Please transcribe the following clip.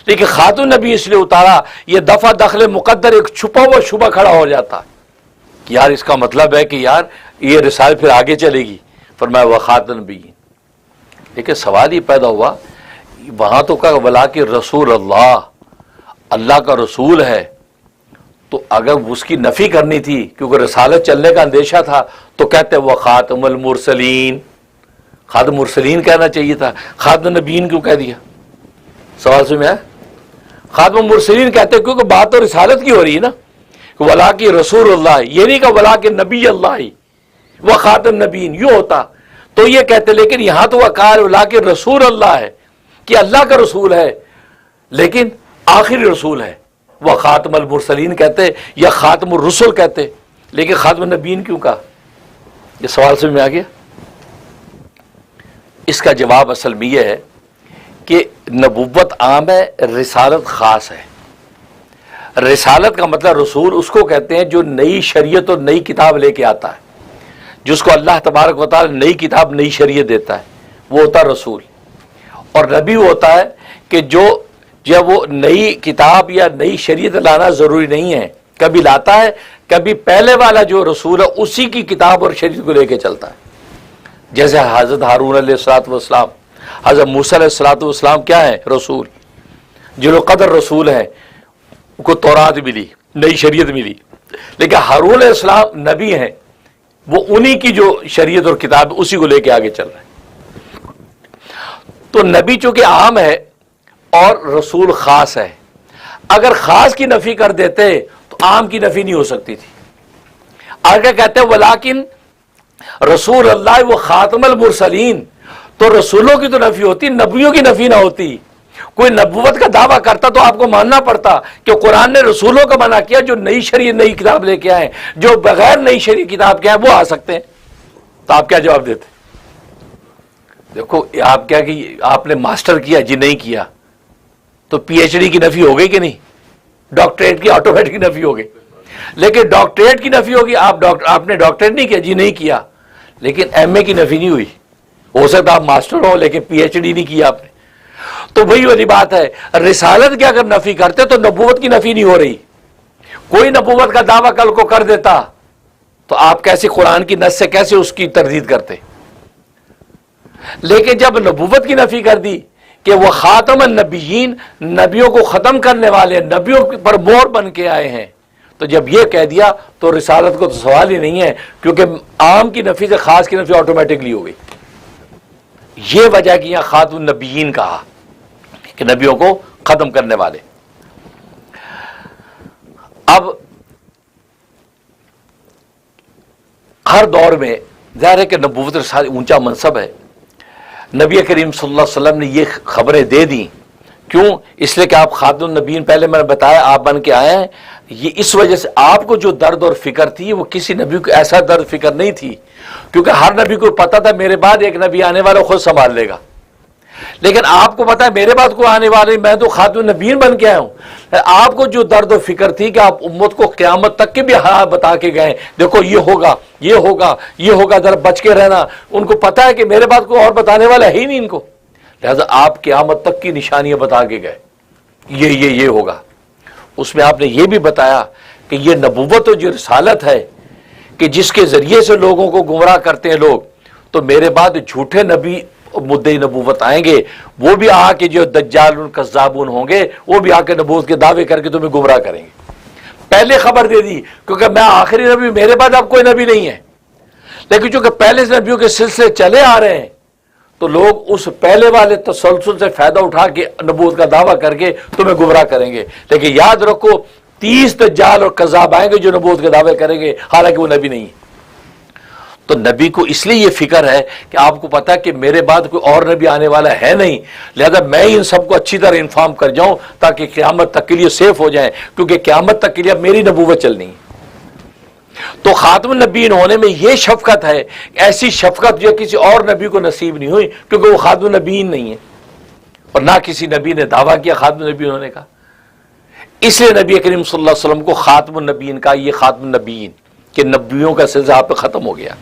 لیکن خاتون نبی اس لیے اتارا، یہ دفع دخل مقدر ایک چھپا ہوا شبہ کھڑا ہو جاتا کہ یار اس کا مطلب ہے کہ یار یہ رسالت پھر آگے چلے گی، فرمایا وہ خاتم النبیین۔ لیکن سوال یہ پیدا ہوا، وہاں تو کہا ولا کہ رسول اللہ کا رسول ہے، تو اگر اس کی نفی کرنی تھی کیونکہ رسالت چلنے کا اندیشہ تھا تو کہتے وہ خاتم المرسلین، خاتم المرسلین کہنا چاہیے تھا، خاتم النبیین کیوں کہہ دیا؟ سوال سمجھ میں آیا؟ خاتم المرسلین کہتے ہیں کیونکہ بات تو رسالت کی ہو رہی ہے نا، ولا کہ رسول اللہ، یہ نہیں کہ ولا کہ نبی اللہ وہ خاتم النبیین یوں ہوتا تو یہ کہتے، لیکن یہاں تو وہ کہا ولا کہ رسول اللہ ہے کہ اللہ کا رسول ہے، لیکن آخری رسول ہے، وہ خاتم المرسلین کہتے یا خاتم الرسل کہتے، لیکن خاتم النبیین کیوں کہا؟ یہ سوال سمجھ میں آ گیا؟ اس کا جواب اصل میں یہ ہے کہ نبوت عام ہے، رسالت خاص ہے۔ رسالت کا مطلب رسول اس کو کہتے ہیں جو نئی شریعت اور نئی کتاب لے کے آتا ہے، جس کو اللہ تبارک و تعالی نئی کتاب نئی شریعت دیتا ہے، وہ ہوتا ہے رسول۔ اور نبی ہوتا ہے کہ جب وہ نئی کتاب یا نئی شریعت لانا ضروری نہیں ہے، کبھی لاتا ہے، کبھی پہلے والا جو رسول ہے اسی کی کتاب اور شریعت کو لے کے چلتا ہے۔ جیسے حضرت ہارون علیہ الصلوۃ والسلام، حضرت موسیٰ علیہ الصلوۃ والسلام کیا ہے؟ رسول، جنہوں قدر رسول ہیں، ان کو تورات ملی، نئی شریعت ملی، لیکن ہارون علیہ السلام نبی ہیں، وہ انہی کی جو شریعت اور کتاب اسی کو لے کے آگے چل رہے ہیں۔ تو نبی چونکہ عام ہے اور رسول خاص ہے، اگر خاص کی نفی کر دیتے تو عام کی نفی نہیں ہو سکتی تھی۔ آگے کہتے ہیں ولیکن رسول اللہ وہ خاتم المرسلین، تو رسولوں کی تو نفی ہوتی، نبیوں کی نفی نہ ہوتی۔ کوئی نبوت کا دعویٰ کرتا تو آپ کو ماننا پڑتا کہ قرآن نے رسولوں کا منع کیا جو نئی شریعت نئی کتاب لے کے آئے، جو بغیر نئی شریعت کتاب کے آئے وہ آ سکتے ہیں۔ تو آپ کیا جواب دیتے؟ دیکھو آپ کیا کہ آپ نے ماسٹر کیا جی نہیں کیا تو پی ایچ ڈی کی نفی ہو گئی کہ نہیں؟ ڈاکٹریٹ کی آٹومیٹک نفی ہو گئی، لیکن ڈاکٹریٹ کی نفی ہوگی، آپ نے ڈاکٹریٹ نہیں کیا جی نہیں کیا، لیکن ایم اے کی نفی نہیں ہوئی۔ ہو سکتا آپ ماسٹر ہو لیکن پی ایچ ڈی نہیں کیا آپ نے۔ تو وہی والی بات ہے، رسالت کی اگر نفی کرتے تو نبوت کی نفی نہیں ہو رہی۔ کوئی نبوت کا دعویٰ کل کو کر دیتا تو آپ کیسے قرآن کی نص سے کیسے اس کی تردید کرتے؟ لیکن جب نبوت کی نفی کر دی کہ وہ خاتم النبیین، نبیوں کو ختم کرنے والے، نبیوں پر مہر بن کے آئے ہیں، تو جب یہ کہہ دیا تو رسالت کو تو سوال ہی نہیں ہے، کیونکہ عام کی نفی سے خاص کی نفی آٹومیٹکلی ہو گئی۔ یہ وجہ کہ یہاں خاتم النبیین کہا کہ نبیوں کو ختم کرنے والے۔ اب ہر دور میں ظاہر ہے کہ نبوت رسالت اونچا منصب ہے، نبی کریم صلی اللہ علیہ وسلم نے یہ خبریں دے دیں، کیوں؟ اس لیے کہ آپ خاتم النبیین، پہلے میں نے بتایا آپ بن کے آئے ہیں، یہ اس وجہ سے آپ کو جو درد اور فکر تھی وہ کسی نبی کو ایسا درد فکر نہیں تھی، کیونکہ ہر نبی کو پتا تھا میرے بعد ایک نبی آنے والا خود سنبھال لے گا، لیکن آپ کو پتا ہے میرے بعد کو آنے والے میں تو خاتم النبیین بن کے آیا ہوں۔ آپ کو جو درد و فکر تھی کہ آپ امت کو قیامت تک کے بھی حالات بتا کے گئے، دیکھو یہ ہوگا یہ ہوگا یہ ہوگا، ذرا بچ کے رہنا، ان کو پتا ہے کہ میرے بعد کوئی اور بتانے والا ہے ہی نہیں ان کو، لہذا آپ قیامت تک کی نشانیاں بتا کے گئے یہ ہوگا۔ اس میں آپ نے یہ بھی بتایا کہ یہ نبوت و جو رسالت ہے کہ جس کے ذریعے سے لوگوں کو گمراہ کرتے ہیں لوگ، تو میرے بعد جھوٹے نبی مدعی نبوت آئیں گے، وہ بھی آ کے جو دجال کذابون ہوں گے وہ بھی آ کے نبوت کے دعوے کر کے تمہیں گمراہ کریں گے۔ پہلے خبر دے دی کیونکہ میں آخری نبی، میرے بعد اب کوئی نبی نہیں ہے، لیکن چونکہ پہلے سے نبیوں کے سلسلے چلے آ رہے ہیں تو لوگ اس پہلے والے تسلسل سے فائدہ اٹھا کے نبوت کا دعویٰ کر کے تمہیں گمراہ کریں گے۔ لیکن یاد رکھو 30 دجال اور کذاب آئیں گے جو نبوت کے دعوے کریں گے، حالانکہ وہ نبی نہیں ہے۔ تو نبی کو اس لیے یہ فکر ہے کہ آپ کو پتا ہے کہ میرے بعد کوئی اور نبی آنے والا ہے نہیں، لہذا میں ان سب کو اچھی طرح انفارم کر جاؤں تاکہ قیامت تک کے لیے سیف ہو جائیں، کیونکہ قیامت تک کے لیے اب میری نبوت چلنی ہے۔ تو خاتم النبیین ہونے میں یہ شفقت ہے، ایسی شفقت جو کسی اور نبی کو نصیب نہیں ہوئی، کیونکہ وہ خاتم النبیین نہیں ہے اور نہ کسی نبی نے دعویٰ کیا خاتم النبیین ہونے کا۔ اس لیے نبی کریم صلی اللہ علیہ وسلم کو خاتم النبیین کا، یہ خاتم النبیین کہ نبیوں کا سلسلہ آپ پہ ختم ہو گیا۔